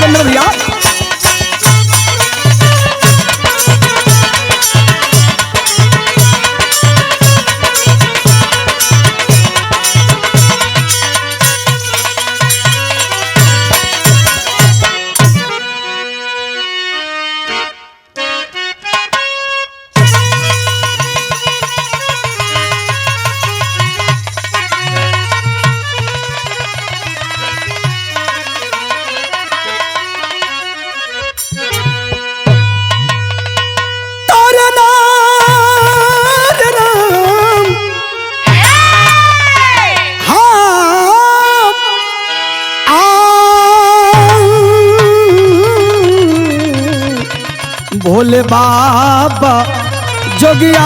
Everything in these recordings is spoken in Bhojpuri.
राजेंद्र भैया। भोले बाबा जोगिया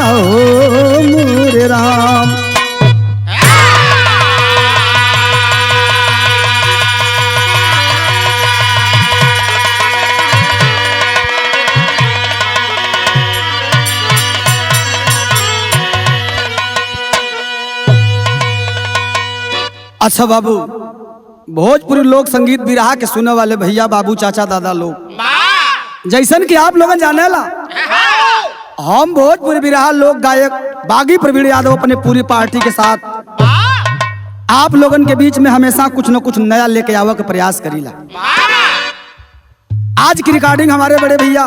हो मोरे राम। अच्छा बाबू, भोजपुरी लोक संगीत बिरहा के सुने वाले भैया बाबू चाचा दादा लोग जैसन कि आप लोगन जाने ला, हम भोजपुरी बिरहा लोक गायक बागी प्रवीण यादव अपने पूरी पार्टी के साथ आप लोगन के बीच में हमेशा कुछ न कुछ नया लेके आवे का प्रयास करीला। आज की रिकॉर्डिंग हमारे बड़े भैया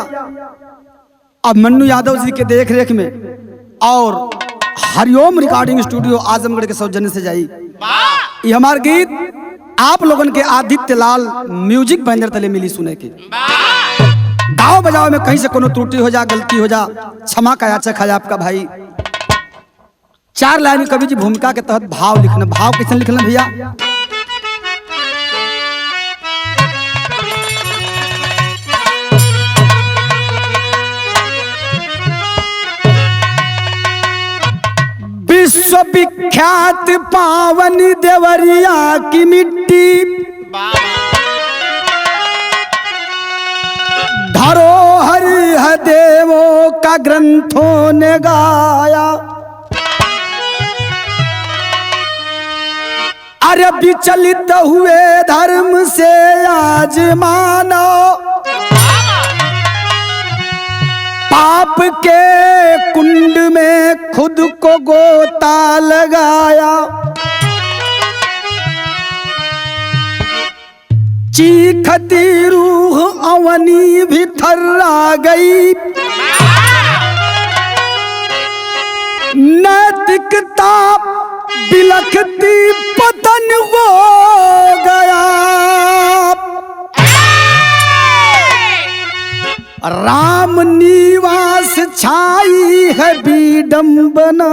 अब मन्नू यादव जी के देख रेख में और हरिओम रिकॉर्डिंग स्टूडियो आजमगढ़ के सौजन्य से जाई। ये हमार गीत आप लोगन के आदित्य लाल म्यूजिक बैंजर तले मिली सुने के। गाओ बजाओ में कहीं से कोनो त्रुटि हो जा, गलती हो जा, क्षमा का याचक है आपका भाई। 4 लाइन कवि जी भूमिका के तहत भाव लिखना। भाव कैसे लिखना भैया? विश्वविख्यात पावन देवरिया की मिट्टी, धरोहर है देवों का ग्रंथों ने गाया। अरे विचलित हुए धर्म से आज मानो, पाप के कुंड में खुद को गोता लगाया। चीखती रूह अवनी भी थर्रा गई, नैतिकता बिलखती पतन हो गया। राम निवास छाई है विडंबना,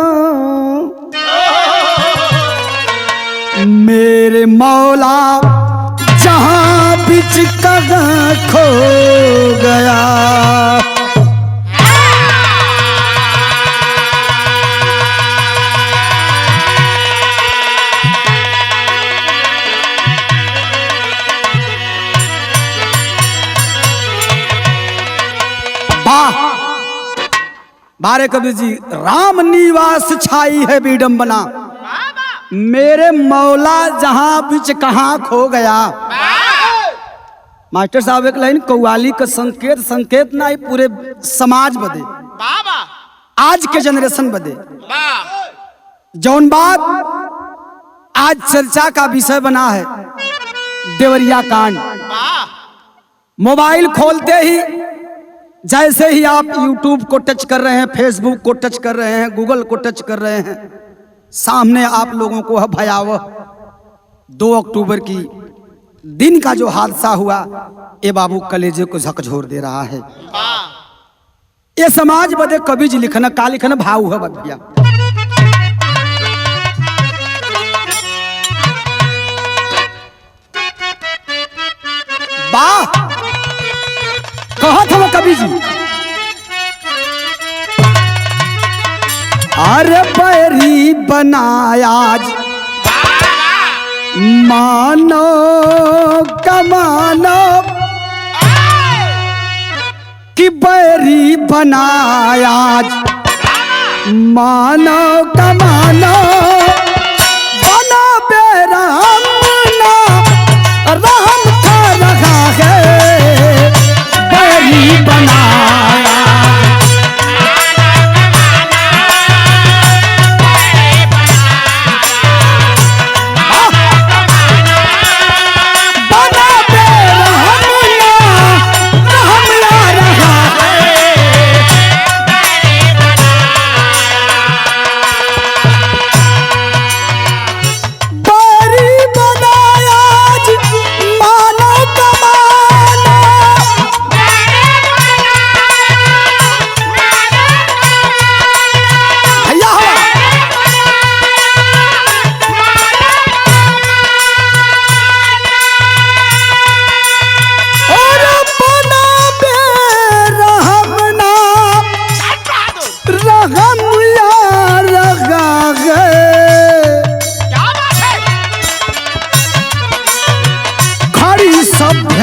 मेरे मौला जहां बीच कहाँ खो गया। बारे कबीर जी, राम निवास छाई है विडंबना, मेरे मौला जहां बीच कहाँ खो गया। मास्टर साहब एक लाइन कव्वाली का संकेत, संकेत ना ही पूरे समाज बदे, आज के जनरेशन बदे। जौन बात आज चर्चा का विषय बना है देवरिया कांड। मोबाइल खोलते ही जैसे ही आप YouTube को टच कर रहे हैं, फेसबुक को टच कर रहे हैं, गूगल को टच कर रहे हैं, सामने आप लोगों को भयावह 2 अक्टूबर की दिन का जो हादसा हुआ, ये बाबू कलेजे को झकझोर दे रहा है। ये समाज बदे कवि जी लिखना का लिखना भाव है भैया। वाह, कहा था वो कवि जी, अरे बैरी बनाया मानो कमानो, कि बैरी बनाया मानो कमानो, बना बेरहम ना रहम था रहा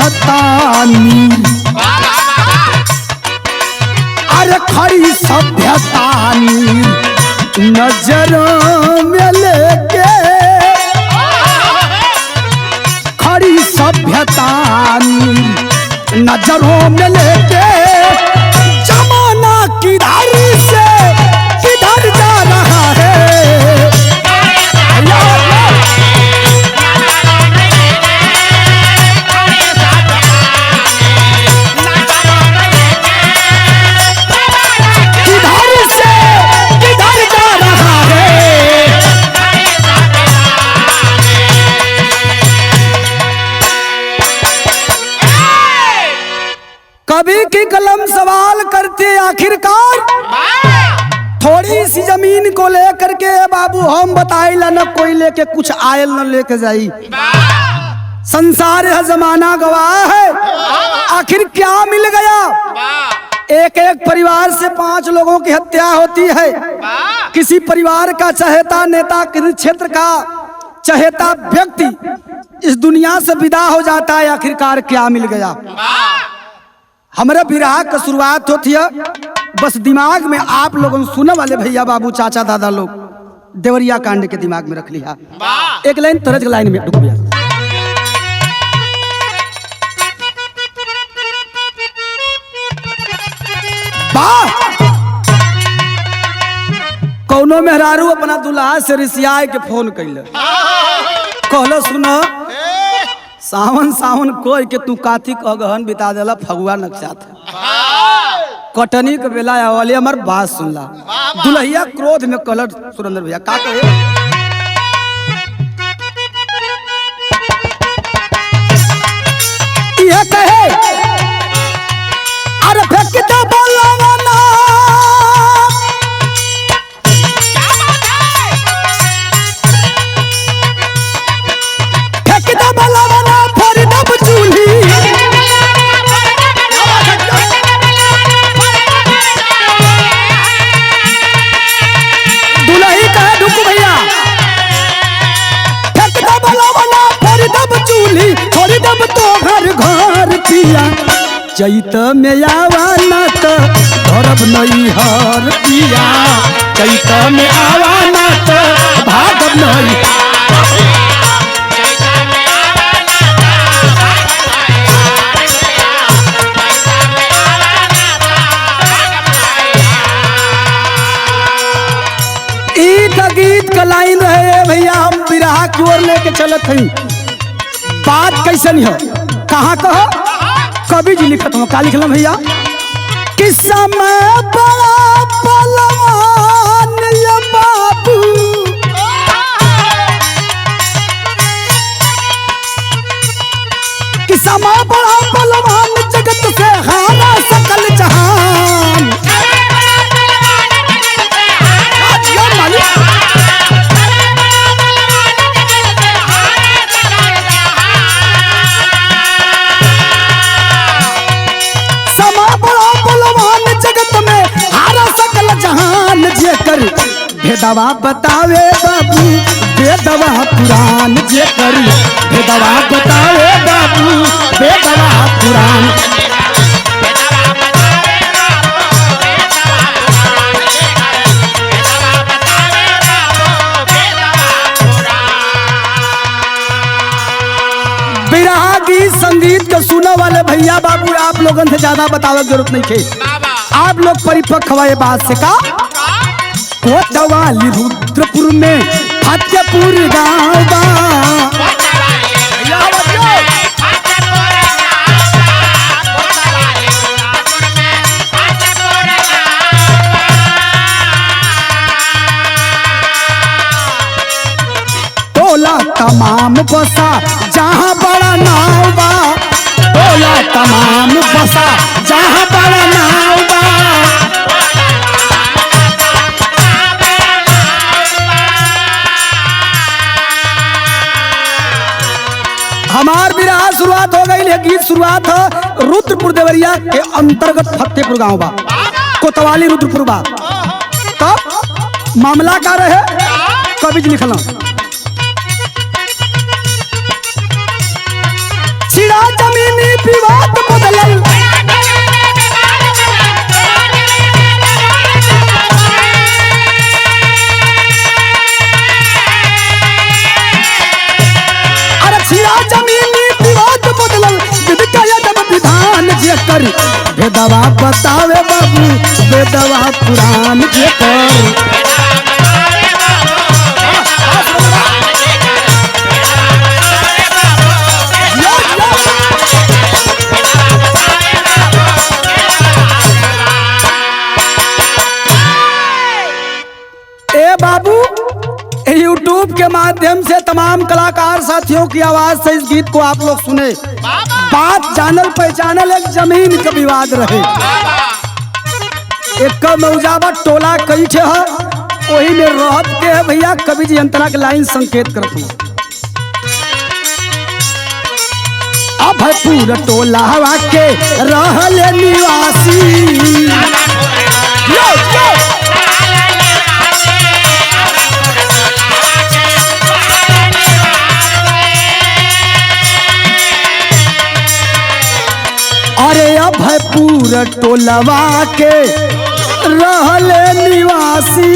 सभ्यता नीर, अरे खड़ी सभ्यता नीर नजरों में लेके, खड़ी सभ्यता नीर नजरों में लेके, जमाना किधर से किधर जा रहा है। कभी की कलम सवाल करते आखिरकार, थोड़ी सी जमीन को लेकर के बाबू हम बताइला न कोई लेके कुछ आयल न लेके जाई। संसार है जमाना गवाह है, आखिर क्या मिल गया। एक एक परिवार से 5 लोगों की हत्या होती है। किसी परिवार का चहेता नेता, किसी क्षेत्र का चहेता व्यक्ति इस दुनिया से विदा हो जाता है। आखिरकार क्या मिल गया। हमारे विराह का शुरुआत होती है, बस दिमाग में आप लोगों सुनने वाले भैया बाबू चाचा दादा लोग देवरिया कांड के दिमाग में रख लिया। एक लाइन तरज लाइन में रुक गया। कौनो मेहरारू अपना दुल्हा से रिसिया के फोन कैल, कहलो सुनो सावन सावन कोई के तू कातिक अगहन बिता देला, फगुआ नक्षात कटनी के बेला आवले हमर बात सुनला। दुल्हिया क्रोध में कहल सुरेंद्र भैया का कहे, यह कहे अरे फेंक दे बलवाना, फेंक दे बलवाना फोड़ दब चूल्ही, दुल्ही कहे ढुक भैया, फेंक दे बलवाना फोड़ दब चूल्ही, छोड़ दब तो घर घर पिया, चैत में आवाना तो धरब नहीं हर पिया, चैत में आवाना तो भागब नहीं। गीत का लाइन रहे भैया, हम विराह की ओर लेके चलत हई। बात कैसन हो, कहाँ कहो कवि जी लिखत हो, का लिखल भैया, कि समय बड़ा बलवान ये बाबू, कि समय बड़ा बलवान जगत से हारा सकल जहान। भेदवा बतावे बाबू बेदवा पुराण, जे करी भेदवा बतावे बाबू बेदवा पुराण। विराह गीत संगीत के सुने वाले भैया बाबू आप लोगों से ज्यादा बतावे जरूरत नहीं है। आप लोग परिपक्व हुए बात से का, कोतवाली रुद्रपुर में फतेहपुर गाँव बा, टोला तमाम बसा जहाँ बड़ा नाव बा, टोला तमाम बसा जहाँ बड़ा नाव बा। हमार विराह शुरुआत हो गई है, गीत शुरुआत है रुद्रपुर देवरिया के अंतर्गत फतेहपुर गांव बा, कोतवाली रुद्रपुर बा। तब मामला का रहे, कवि जी लिखल, छिड़ा जमीनी भेदवा बतावे बाबू बेदवा पुराण जेकर। ए बाबू, यूट्यूब के माध्यम से तमाम कलाकार साथियों की आवाज से इस गीत को आप लोग सुने। बात जानल पहचानल एक जमीन का विवाद रहे। एक मौजावा टोला कई ठे है, वही में रहत के है भैया। कवि जी अंतरा के लाइन संकेत करत हूँ। अब है पूरा टोला हवा के रहले निवासी। यो, यो। अरे अब है पूरा टोलवा के रहले निवासी।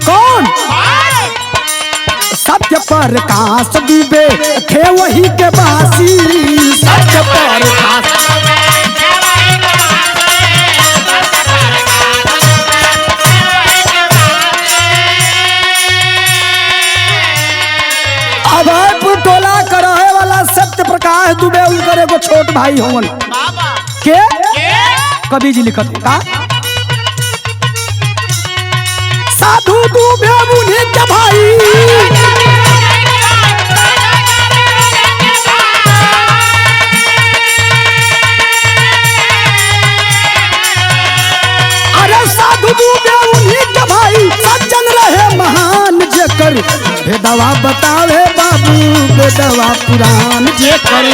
कौन? सत्य प्रकाश दुबे थे वही के बासी। सत्य प्रकाश अभयपुर टोला का रहे वाला सत्य प्रकाश दुबे उनकर एगो छोट भाई होवन के कवि जी लिखत का साधु दुबे मुनि के भाई। अरे साधु दुबे मुनि के भाई सज्जन रहे महान जेकर। भेदवा बतावे बाबू बेदवा पुराण जेकर।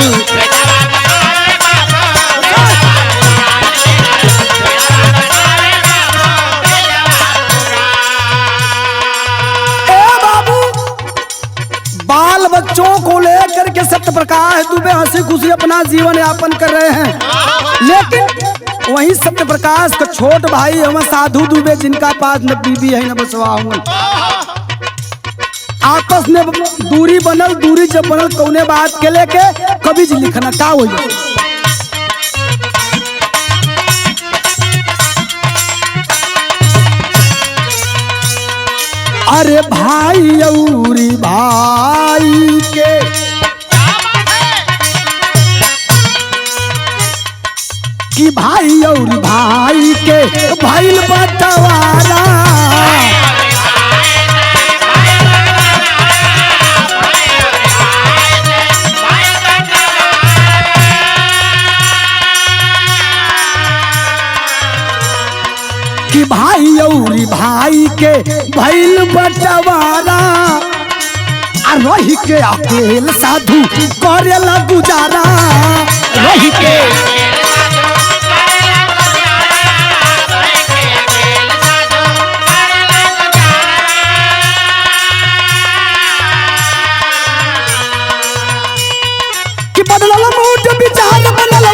बाल बच्चों को लेकर के सत्य प्रकाश दुबे हंसी खुशी अपना जीवन यापन कर रहे हैं। लेकिन वही सत्य प्रकाश का छोट भाई हम साधु दुबे, जिनका पास न बीबी है न बसवा हुआ, आपस में दूरी बनल। दूरी जब बनल कौने बात के लेके कवि जी लिखना का हो। अरे भाई औरी भाई के कि भाई और भाई के भइल बंटवारा। कि भाई और भाई के भइल बंटवारा। रही के अकेल साधु करेला गुजारा। रही के कि बदलल मूड विचार बनल।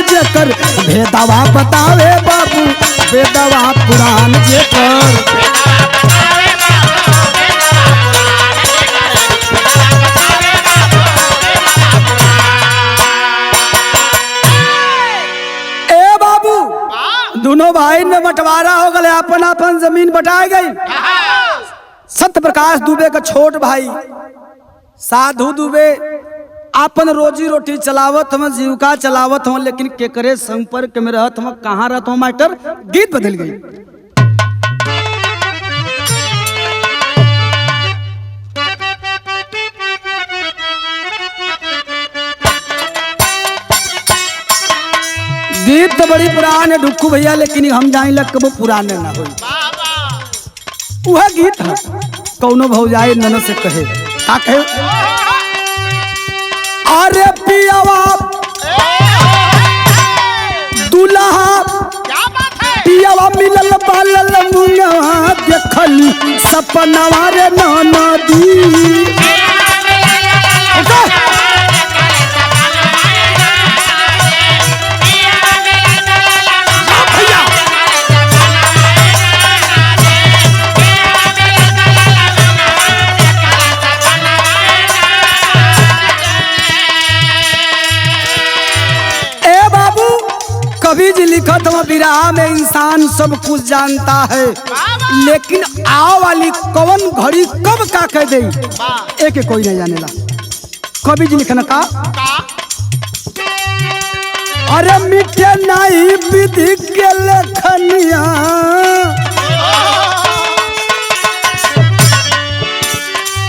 जेकर भेदवा बतावे बाबू बेदवा पुराण जेकर। ए बाबू, दोनों भाई में बंटवारा हो गए, अपन अपन जमीन बटाई गई। सत्य प्रकाश दुबे का छोट भाई साधु दुबे अपन रोजी रोटी चलावत हम, जीविका चलावत हम, लेकिन केकरे संपर्क में रहत हम, कहाँ रहत हम मास्टर। गीत बदल गई। गीत तो बड़ी पुराने ढुक्कू भैया, लेकिन हम जान लग कबो पुराने ना हो। वह गीत है कौनो भौजाई नन से कहे का कहे। अरे पियावा दुल्हा पियावा मिलल बालल मुंगा देखल सपनवा रे नदी। कवि जी लिखत हुआ विरह में इंसान सब कुछ जानता है, लेकिन आओ वाली कौन घड़ी कब का कह दे एक कोई नहीं जानेला। कवि जी लिखना का अरे मिटे नहीं विधि के लेखनिया,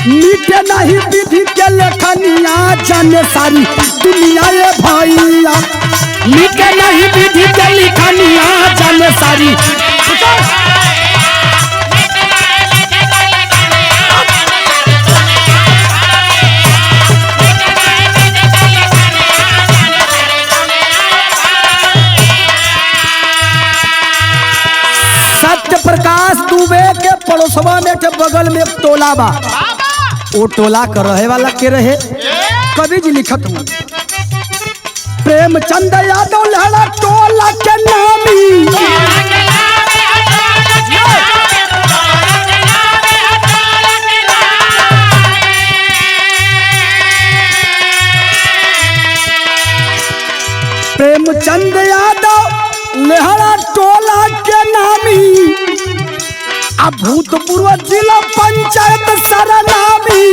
मिटे नहीं विधि के लेखनिया, जाने सारी दुनिया ये भैया। मिटे नहीं विधि के लेखनिया, जाने सारी सत्य प्रकाश दुबे के पड़ोसवा में के बगल में एक टोला बा। वो टोला कर रहे वाला के रहे कवि जी लिखत हूँ प्रेमचंद यादव लहरा टोला के नामी। प्रेमचंद यादव लहरा टोला के नामी, भूतपूर्व जिला पंचायत सरनामी।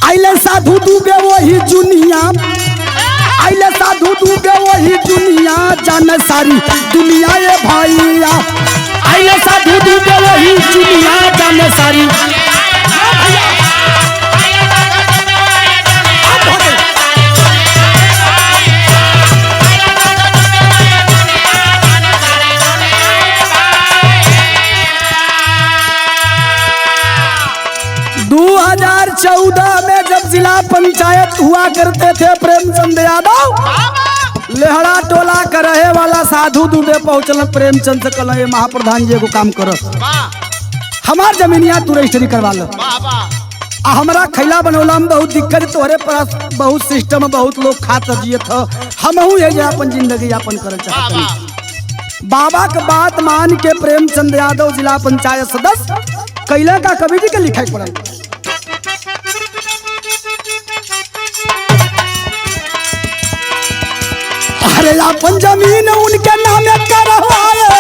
आइले साधु दुबे वही जुनिया, आइले साधु दुबे वही जुनिया, जाने सारी दुनिया ये भैया। आइले साधु दुबे वही जुनिया, जाने सारी में जब जिला पंचायत हुआ करते थे प्रेमचंद यादव लेहड़ा टोला का रहे वाला साधु दुबे पहुंचल प्रेमचंद से कल महाप्रधान जी एगो काम करो, हमार जमीनिया तू रजिस्ट्री करवा लो, हमारा खैला बनौला में बहुत दिक्कत, तोहरे पास बहुत सिस्टम, बहुत लोग खात जिये थ, हमहू ये अपन जिंदगी यापन कर चाहते। बाबा के बात मान के प्रेमचंद यादव जिला पंचायत सदस्य कैला का कवि जी के लिखाई पड़ल। अरे अपन जमीन उनके नामे करवाए,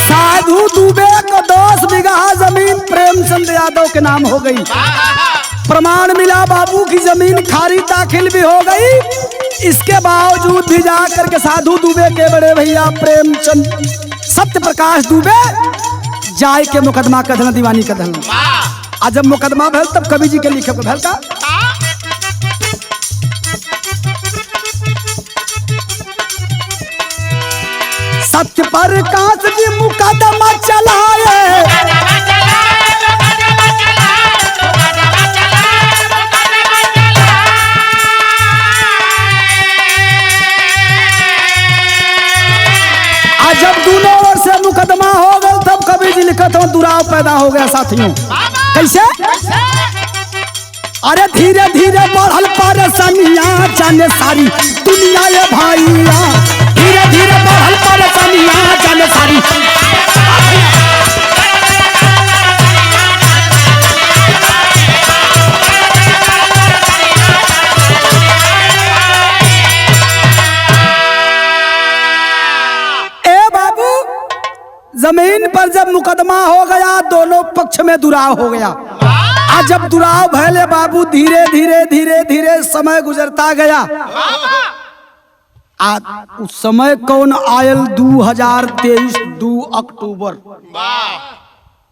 साधु दुबे को 10 बीघा जमीन प्रेमचंद यादव के नाम हो गई। प्रमाण मिला बाबू की जमीन खारिज दाखिल भी हो गई। इसके बावजूद भी जाकर के साधु दुबे के बड़े भैया प्रेमचंद सत्य प्रकाश दुबे जाय के मुकदमा कदन दीवानी कदन। आज जब मुकदमा भेल तब कवि जी के लिखे को भेल का सत्य प्रकाश जी मुकदमा चलाए, जब दोनों ओर से मुकदमा हो गया तब कवि जी लिखत हो दुराव पैदा हो गया साथियों। कैसे? अरे धीरे धीरे बढ़ल परेशानिया, जाने सारी दुनिया ये भैया। धीरे धीरे बढ़ल परेशानिया, जाने सारी जमीन पर जब मुकदमा हो गया दोनों पक्ष में दुराव हो गया। आज जब दुराव भले बाबू धीरे धीरे धीरे धीरे समय गुजरता गया। आज उस समय कौन आयल 2023 2 अक्टूबर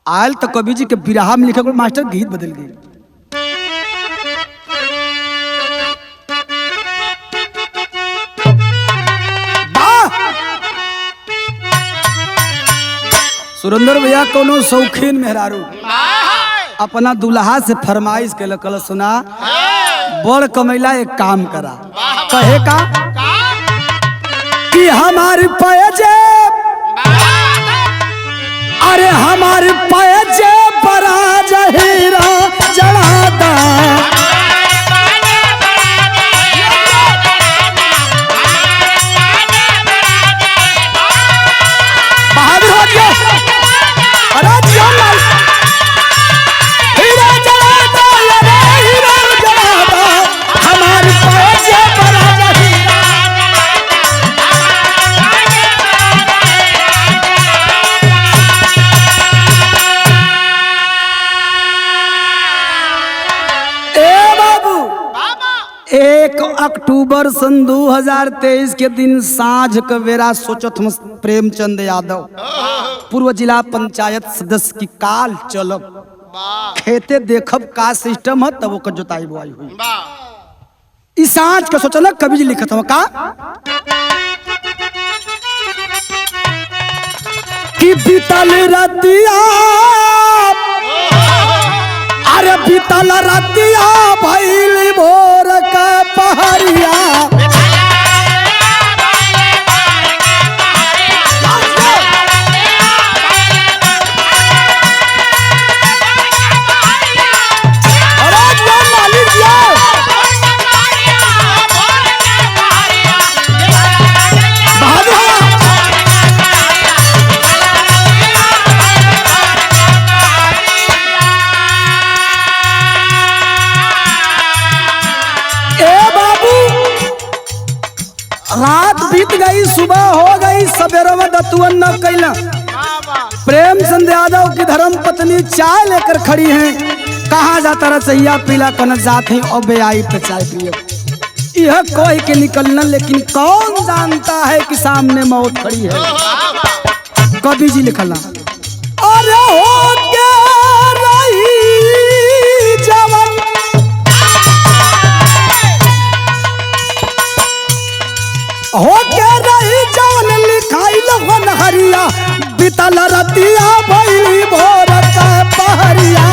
आयल तो कवि जी के बिरहा में लिखा मास्टर गीत बदल गई। सुरेंद्र भैया कोनो शौकीन मेहरारू अपना दुल्हा से फरमाइश के कल सुना बड़ कमैला एक काम करा, कहे का कि हमारे पैजे, अरे हमारे पैजे पर जियो अरे जियो लाल हीरा जलाता अरे हीरा जलाता हमारे पैसे पर आजा हीरा ए बाबू 1 अक्टूबर सन 2023 के दिन साँझ के बेरा सोचत हम प्रेमचंद यादव पूर्व जिला पंचायत सदस्य की काल चलब खेते देखब का सिस्टम है तब ओकर जोताई बुआई हुई इस साँझ के सोचल कवि जी लिखत हम का कि बीतल रतिया अरे बीतल रतिया भइल भोर का पहरिया रात बीत गई सुबह हो गई सवेरे में दतुअन न कैला प्रेमचंद यादव की धर्म पत्नी चाय लेकर खड़ी हैं कहाँ जाता रसैया पीला कन जात है और बे आई पे चाय पिए यह कोई के निकलना लेकिन कौन जानता है कि सामने मौत खड़ी है कवि जी लिखला अरे हो क्या रही जवन हो के रही जवन लिखाई लवन हरिया बीतल रतिया भइली भोर का पहरिया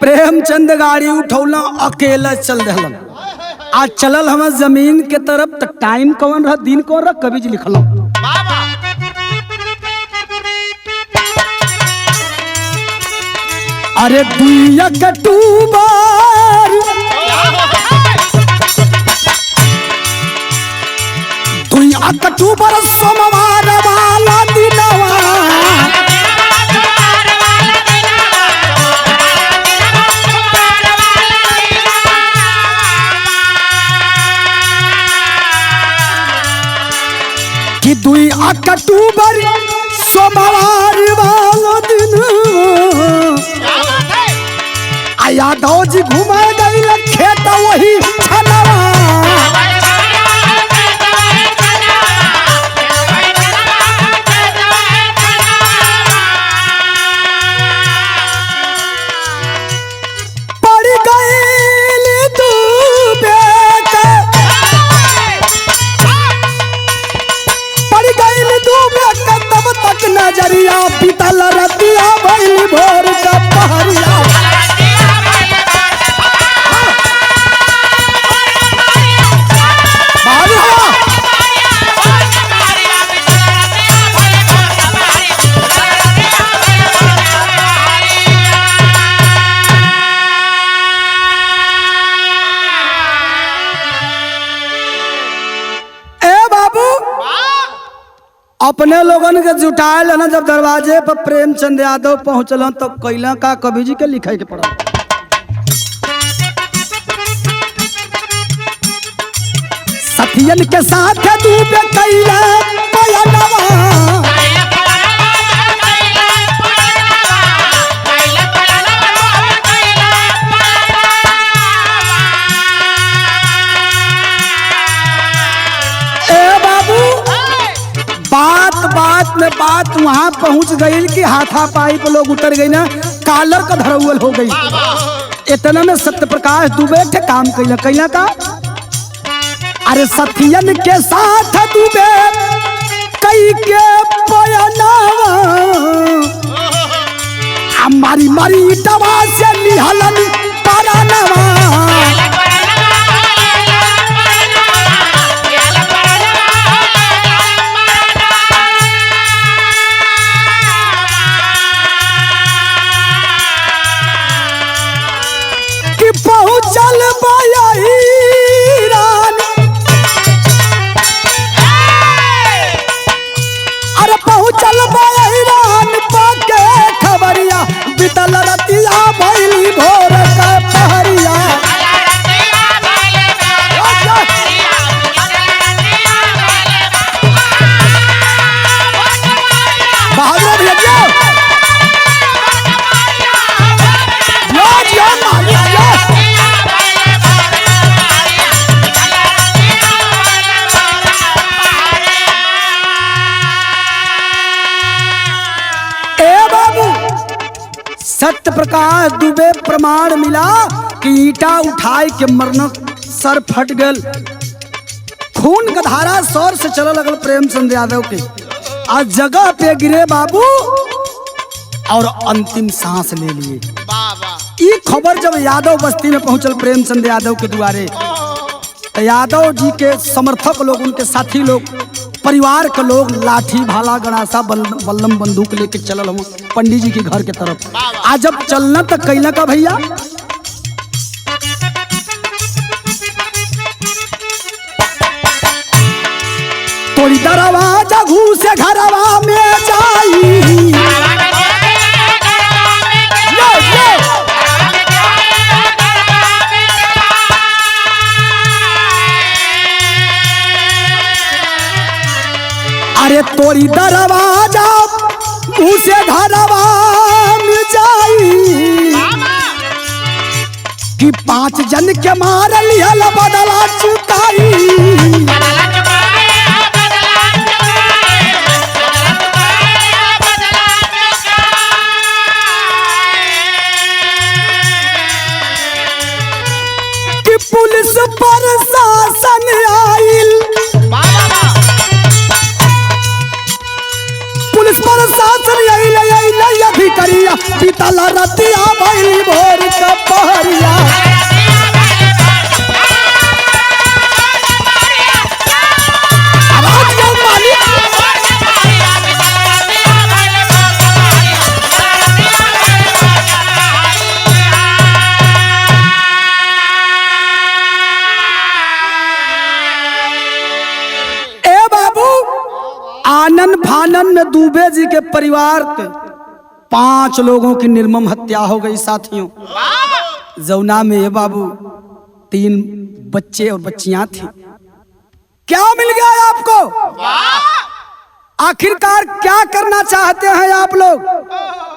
प्रेमचंद गाड़ी उठौला अकेला चल रहलन आज चलल हम जमीन के तरफ तो टाइम कौन रहा दिन कौन रहा कवि जी लिखल अरे 2 अक्टूबर 2 अक्टूबर सोमवार वाला दिनवा कि 2 अक्टूबर सोमवार वाला दिन यादव जी घुमा गई खेत वही छनवा पड़ गई डूबे पड़ गई डूबे तब तक नजरिया बीतल रतिया भइल भोर का पहरिया अपने लोगन के जुटायल ना जब दरवाजे पर प्रेमचंद यादव पहुंचल तो कैला का कवि जी के लिखे के पड़ा सखियन के साथ डूबे कैला पयनवा बात में बात वहां पहुंच गई कि हाथापाई पे लोग उतर गई ना कालर का धरौल हो गई इतना में सत्य प्रकाश दुबे थे काम कैला का अरे सथियन के साथ दुबे कई के पयनावा मारी मारी इटवा से लिहलन सुभाष दुबे प्रमाण मिला कि ईटा उठाए के मरना सर फट गल। खून का धारा सौर से चला लगल प्रेमचंद यादव के। आज जगह पे गिरे बाबू और अंतिम सांस ले लिए। ये खबर जब यादव बस्ती में पहुंचल प्रेमचंद यादव के द्वारे, तो यादव जी के समर्थक लोग, उनके साथी लोग, परिवार के लोग लाठी भाला गणासा बल्लम बंदूक लेके चलल हम पंडित जी के घर के तरफ। आज जब चलना तो कैला का भैया, तोड़ी दरवाजा घूसे घरवा में जाई। अरे तोड़ी दरवाजा घूसे घरवा में जाई कि 5 जन के मार लिहल बदला चुकाई। कि पुलिस प्रशासन आइल, पुलिस प्रशासन आइल अधिकारिया पीतल रतिया भइल भोर का पहरिया। आनन फानन में दुबे जी के परिवार के 5 लोगों की निर्मम हत्या हो गई साथियों। जौना में ये बाबू 3 बच्चे और बच्चियां थी। क्या मिल गया आपको? आखिरकार क्या करना चाहते हैं आप लोग?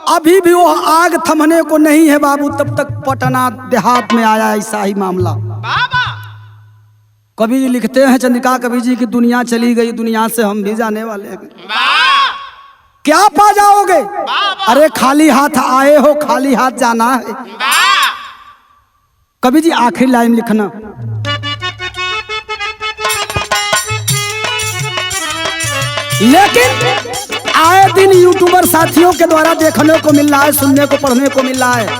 अभी भी वो आग थमने को नहीं है बाबू। तब तक पटना देहात में आया ऐसा ही मामला। कवि जी लिखते हैं चंद्रिका कवि जी की दुनिया चली गई, दुनिया से हम भी जाने वाले हैं। क्या पा जाओगे? अरे खाली हाथ आए हो, खाली हाथ जाना है। कवि जी आखिरी लाइन लिखना, लेकिन आए दिन यूट्यूबर साथियों के द्वारा देखने को मिल रहा है, सुनने को पढ़ने को मिल रहा है,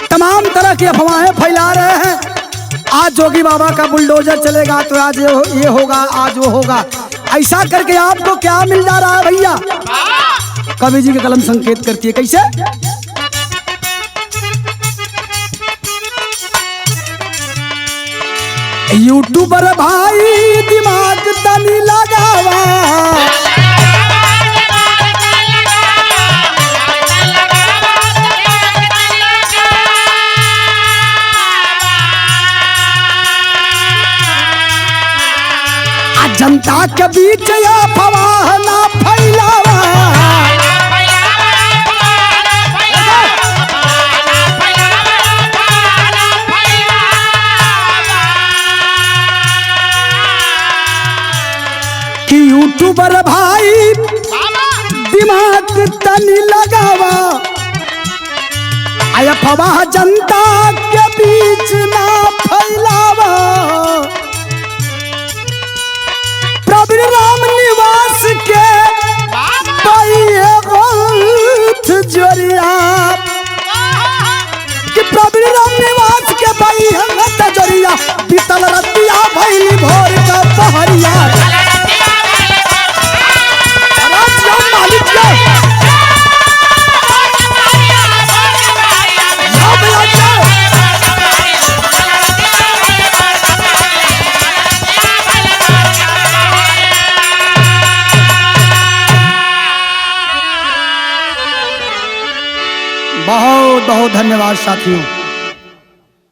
तमाम तरह की अफवाहें फैला रहे हैं। आज जोगी बाबा का बुलडोजर चलेगा तो आज ये होगा, आज वो होगा। ऐसा करके आपको क्या मिल जा रहा है भैया? कवि जी की कलम संकेत करती है कैसे? यूट्यूबर भाई दिमाग तनी लगावा, जनता के बीच अफवाह ना फैलावा। कि यूट्यूबर भाई दिमाग तनी लगावा, अफवाह जनता के बीच ना फैलावा। प्रवीण राम निवास के जोरिया, कि प्रवीण राम निवास के भाई जोरिया बीतल रतिया भइली भोर का पहरिया। बहुत बहुत धन्यवाद साथियों।